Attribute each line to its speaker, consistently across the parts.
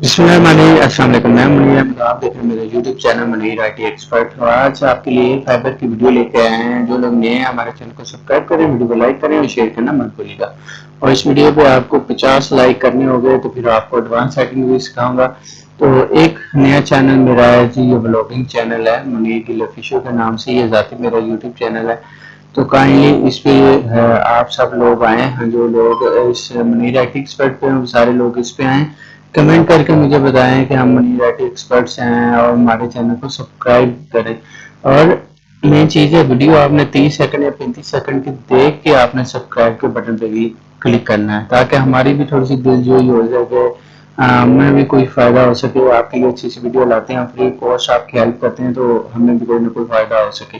Speaker 1: बिस्मिल्लाहिर्रहमानिर्रहीम। अस्सलाम वालेकुम। मैं मुनीर अहमद, आप देख रहे हैं मेरे YouTube channel Munir IT expert. और आज आपके लिए फाइबर की वीडियो लेके आए हैं। जो लोग नए हैं हमारे चैनल को सब्सक्राइब करें, वीडियो को लाइक करें और शेयर करना मत भूलिएगा। और इस वीडियो पे आपको 50 लाइक करने होंगे तो फिर आपको एडवांस सेटिंग भी सिखाऊंगा। तो एक नया चैनल मेरा है जी, ये ब्लॉगिंग चैनल है मुनीर गिल ऑफिशियल के नाम से। ये जाती मेरा यूट्यूब चैनल है। तो काइंडली इस पे आप सब लोग आए हैं, जो लोग इस मुनीर IT एक्सपर्ट पे हैं वो सारे लोग इस पे आए। कमेंट करके मुझे बताएं कि हम मुनीर IT एक्सपर्ट्स हैं और हमारे चैनल को सब्सक्राइब करें। और मेन चीज़ है, वीडियो आपने 30 सेकंड या 35 सेकंड की देख के आपने सब्सक्राइब के बटन पे भी क्लिक करना है, ताकि हमारी भी थोड़ी सी दिलजोई हो सके, हमें भी कोई फ़ायदा हो सके। आपके लिए अच्छी सी वीडियो लाते हैं, फ्री कॉस्ट आपकी हेल्प करते हैं, तो हमें भी कोई ना कोई फ़ायदा हो सके।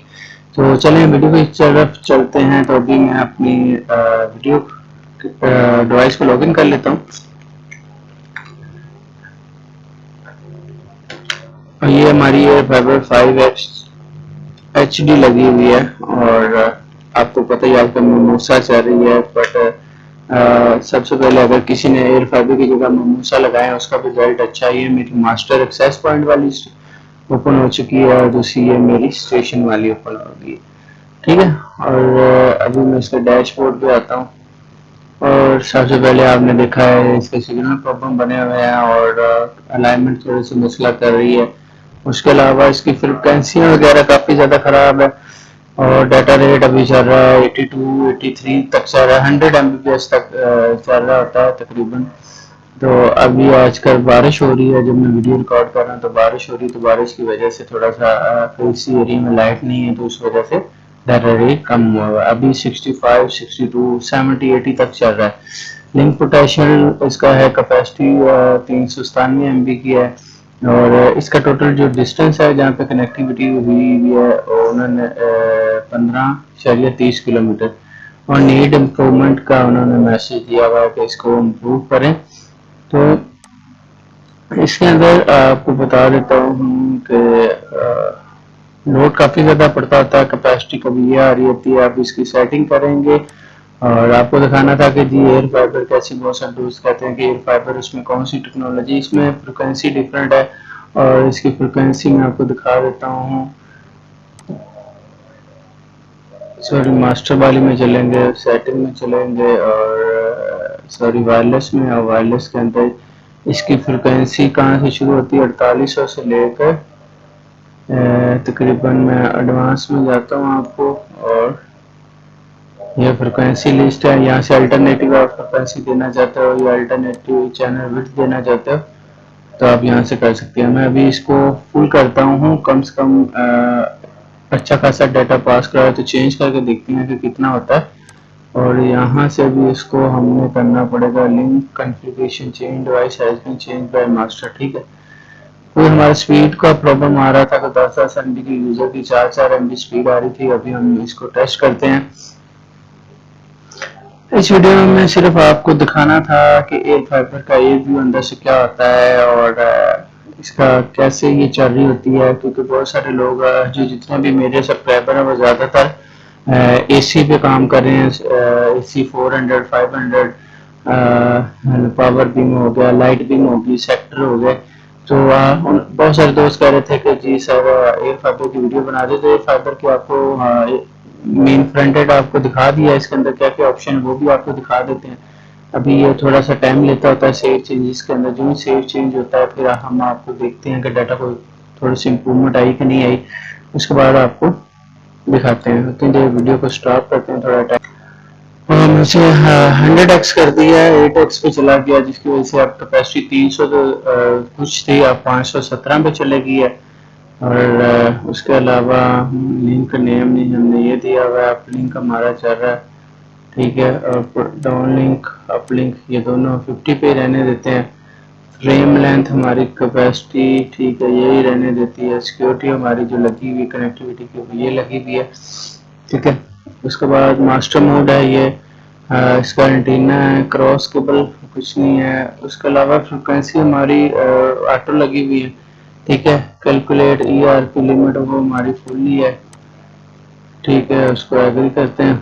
Speaker 1: तो चलें वीडियो की तरफ चलते हैं। तो अभी मैं अपनी वीडियो डिवाइस को लॉगिन कर लेता हूँ। और ये हमारी फाइबर 5X HD लगी हुई है। और आपको पता ही आपका ममूसा चल रही है। बट सबसे पहले अगर किसी ने एयर फाइबर की जगह ममूसा लगाया है उसका रिजल्ट अच्छा ही है। मेरी मास्टर एक्सेस पॉइंट वाली ओपन हो चुकी है और दूसरी ये मेरी स्टेशन वाली ओपन हो गई, ठीक है। और अभी मैं इसके डैशबोर्ड पे आता हूँ। और सबसे पहले आपने देखा है इसके सिग्नल प्रॉब्लम बने हुए हैं और अलाइनमेंट थोड़ी सी मसला कर रही है। उसके अलावा इसकी फ्रिक्वेंसी वगैरह काफ़ी ज़्यादा ख़राब है। और डाटा रेट अभी चल रहा है 82 83 तक चल रहा है। 100 Mbps तक चल रहा होता है तकरीबन। तो अभी आजकल बारिश हो रही है, जब मैं वीडियो रिकॉर्ड कर रहा हूँ तो बारिश हो रही है। तो बारिश की वजह से थोड़ा सा किसी एरिया में लाइट नहीं है, तो उस वजह से डाटा रेट कम हुआ हुआ है। अभी 65 62 70 80 तक चल रहा है। लिंक पोटेंशियल इसका है, कैपेसिटी 397 MB की है। और इसका टोटल जो डिस्टेंस है जहाँ पे कनेक्टिविटी हुई हुई है उन्होंने 15.30 किलोमीटर। और नीड इम्प्रूवमेंट का उन्होंने मैसेज दिया हुआ है कि इसको इम्प्रूव करें। तो इसके अंदर आपको बता देता हूँ कि लोड काफ़ी ज़्यादा पड़ता होता है, कैपेसिटी कभी ये आ रही होती है। आप इसकी सेटिंग करेंगे और आपको दिखाना था कि जी एयर फाइबर कैसी, बहुत सारे दोस्त कहते हैं कि एयर फाइबर उसमें कौन सी टेक्नोलॉजी, इसमें फ्रिक्वेंसी डिफरेंट है। और इसकी फ्रिक्वेंसी मैं आपको दिखा देता हूँ। सॉरी, मास्टर वाली में चलेंगे, सेटिंग में चलेंगे और सॉरी वायरलेस में। और वायरलेस के अंदर इसकी फ्रिक्वेंसी कहाँ से शुरू होती है, 4800 से लेकर तकरीबन, मैं एडवांस में जाता हूँ आपको। और ये फ्रिक्वेंसी लिस्ट है। यहाँ से अल्टरनेटिव आप फ्रिक्वेंसी देना चाहते हो या अल्टरनेटिव चैनल विड्थ देना चाहते हो तो आप यहाँ से कर सकते हैं। मैं अभी इसको फुल करता हूँ, कम से कम अच्छा खासा डाटा पास करा है, तो चेंज करके देखते हैं कि कितना होता है। और यहाँ से भी इसको हमने करना पड़ेगा link configuration change device has been change by master, ठीक है। कोई हमारा स्पीड का प्रॉब्लम आ रहा था कि 10-10 MB की यूजर की 4-4 MB स्पीड आ रही थी। अभी हम इसको टेस्ट करते हैं। इस वीडियो में मैं सिर्फ आपको दिखाना था कि एयर फाइबर का एयर व्यू अंदर से क्या होता है और इसका कैसे ये चल रही होती है। क्योंकि बहुत सारे लोग जो जितने भी मेरे सब्सक्राइबर हैं वो ज़्यादातर AC पे काम कर रहे हैं। AC 400 500 पावर बीम हो गया, लाइट बीम होगी, सेक्टर हो गए। तो बहुत सारे दोस्त कह रहे थे कि जी सर एयर फाइबर की वीडियो बना दे। तो एयर फाइबर की आपको मेन फ्रंट एंड आपको दिखा दिया, इसके अंदर क्या क्या ऑप्शन है वो भी आपको दिखा देते हैं। अभी ये थोड़ा सा टाइम लेता होता है सेव चेंजेस के अंदर। जो भी सेव चेंज होता है फिर हम आपको देखते हैं कि डाटा को थोड़ी सी इम्प्रूवमेंट आई कि नहीं आई, उसके बाद आपको दिखाते हैं। उतनी देर वीडियो को स्टॉप करते हैं थोड़ा टाइम। और मुझे 100x कर दिया है, 8x पे चला गया, जिसकी वजह से अब कैपेसिटी 300 तो कुछ थी, अब 517 पे चलेगी है। और उसके अलावा लिंक नेम नहीं हमने ये दिया हुआ है, अप लिंक हमारा चल रहा है, ठीक है। और डाउन लिंक अप लिंक ये दोनों 50 पे रहने देते हैं। फ्रेम लेंथ हमारी कैपेसिटी ठीक है यही रहने देती है। सिक्योरिटी हमारी जो लगी हुई कनेक्टिविटी की ये लगी हुई है, ठीक है। उसके बाद मास्टर मोड है ये, इसका एंटीना है, क्रॉस केबल कुछ नहीं है। उसके अलावा फ्रिक्वेंसी हमारी ऑटो लगी हुई है, ठीक है। कैलकुलेट ERP लिमिट वो हमारी फुल्ली है, ठीक है। उसको एग्री करते हैं।